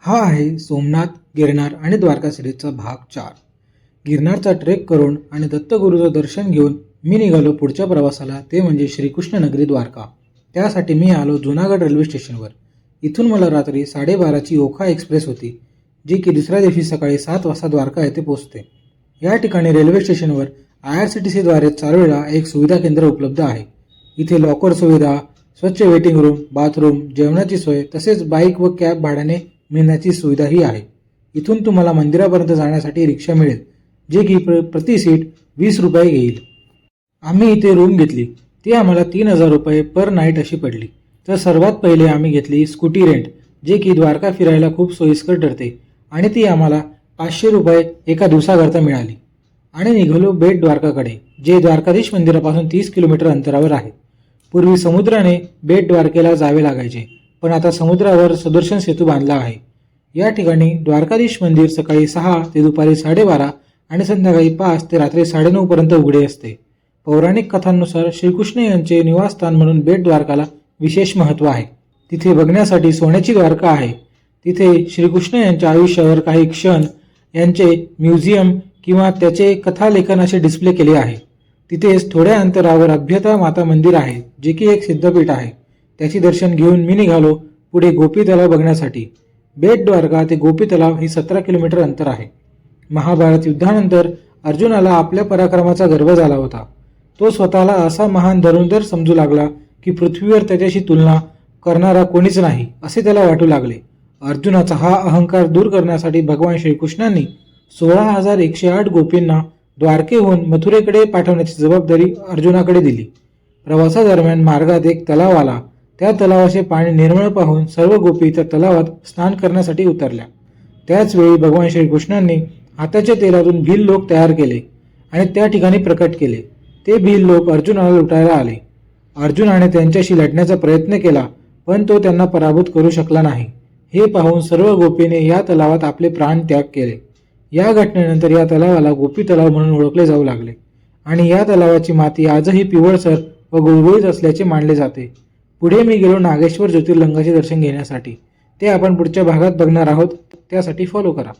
हा आहे सोमनाथ, गिरनार आणि द्वारका सिरीजचा भाग 4। गिरनारचा ट्रेक करून आणि दत्तगुरूचं दर्शन घेऊन मी निघालो पुढच्या प्रवासाला, ते म्हणजे श्रीकृष्ण नगरी द्वारका। त्यासाठी मी आलो जुनागड रेल्वे स्टेशनवर। इथून मला रात्री 12:30ची ओखा एक्सप्रेस होती, जी की दुसऱ्या दिवशी सकाळी 7 वाजता द्वारका येथे पोहोचते। या ठिकाणी रेल्वे स्टेशनवर IRCTC द्वारे चालवेला एक सुविधा केंद्र उपलब्ध आहे। इथे लॉकर सुविधा, स्वच्छ वेटिंग रूम, बाथरूम, जेवणाची सोय तसेच बाईक व कॅब भाड्याने मिळण्याची सुविधाही आहे। इथून तुम्हाला मंदिरापर्यंत जाण्यासाठी रिक्षा मिळेल, जे की प्रति सीट 20 रुपये घेईल। आम्ही इथे रूम घेतली, ती आम्हाला 3000 रुपये पर नाईट अशी पडली। तर सर्वात पहिले आम्ही घेतली स्कूटी रेंट, जे की द्वारका फिरायला खूप सोयीस्कर ठरते आणि ती आम्हाला 500 रुपये एका दिवसाकरता मिळाली। आणि निघालो बेट द्वारकाकडे, जे द्वारकाधीश मंदिरापासून 30 किलोमीटर अंतरावर आहे। पूर्वी समुद्राने बेट द्वारकेला जावे लागायचे, पण आता समुद्रावर सुदर्शन सेतू बांधला आहे। या ठिकाणी द्वारकाधीश मंदिर सकाळी 6 ते दुपारी 12:30 आणि संध्याकाळी 5 ते रात्री 9:30 पर्यंत उघडे असते। पौराणिक कथांनुसार श्रीकृष्ण यांचे निवासस्थान म्हणून बेट द्वारकाला विशेष महत्त्व आहे। तिथे बघण्यासाठी सोन्याची द्वारका आहे। तिथे श्रीकृष्ण यांच्या आयुष्यावर काही क्षण यांचे म्युझियम किंवा त्याचे कथालेखन असे डिस्प्ले केले आहे। तिथेच थोड्या अंतरावर अभ्यता माता मंदिर आहे, जे की एक सिद्धपीठ आहे। त्याचे दर्शन घेऊन मी निघालो पुढे गोपी तलाव बघण्यासाठी। बेट द्वारका ते गोपी तलाव ही 17 किलोमीटर अंतर आहे। महाभारत युद्धानंतर अर्जुनाला आपल्या पराक्रमाचा गर्व झाला होता। तो स्वतःला असा महान धनुर्धर समजू लागला की पृथ्वीवर त्याच्याशी तुलना करणारा कोणीच नाही असे त्याला वाटू लागले। अर्जुनाचा हा अहंकार दूर करण्यासाठी भगवान श्रीकृष्णांनी 16,108 गोपींना द्वारकेहून मथुरेकडे पाठवण्याची जबाबदारी अर्जुनाकडे दिली। प्रवासादरम्यान मार्गात एक तलाव आला। त्या तलावाचे पाणी निर्मळ पाहून सर्व गोपी त्या तलावात स्नान करण्यासाठी उतरल्या। त्याच वेळी भगवान श्रीकृष्णांनी हाताच्या तेलातून भील लोक तयार केले आणि त्या ठिकाणी प्रकट केले। ते भील लोक अर्जुनाला लुटायला आले। अर्जुनाने त्यांच्याशी लढण्याचा प्रयत्न केला, पण तो त्यांना पराभूत करू शकला नाही। हे पाहून सर्व गोपीने या तलावात आपले प्राण त्याग केले। या घटनेनंतर या तलावाला गोपी तलाव म्हणून ओळखले जाऊ लागले आणि या तलावाची माती आजही पिवळसर व गुळगुळीत असल्याचे मानले जाते। पुढे मी गेलो नागेश्वर ज्योतिर्लिंगाचे दर्शन घेण्यासाठी। ते आपण पुढच्या भागात बघणार आहोत, त्यासाठी फॉलो करा।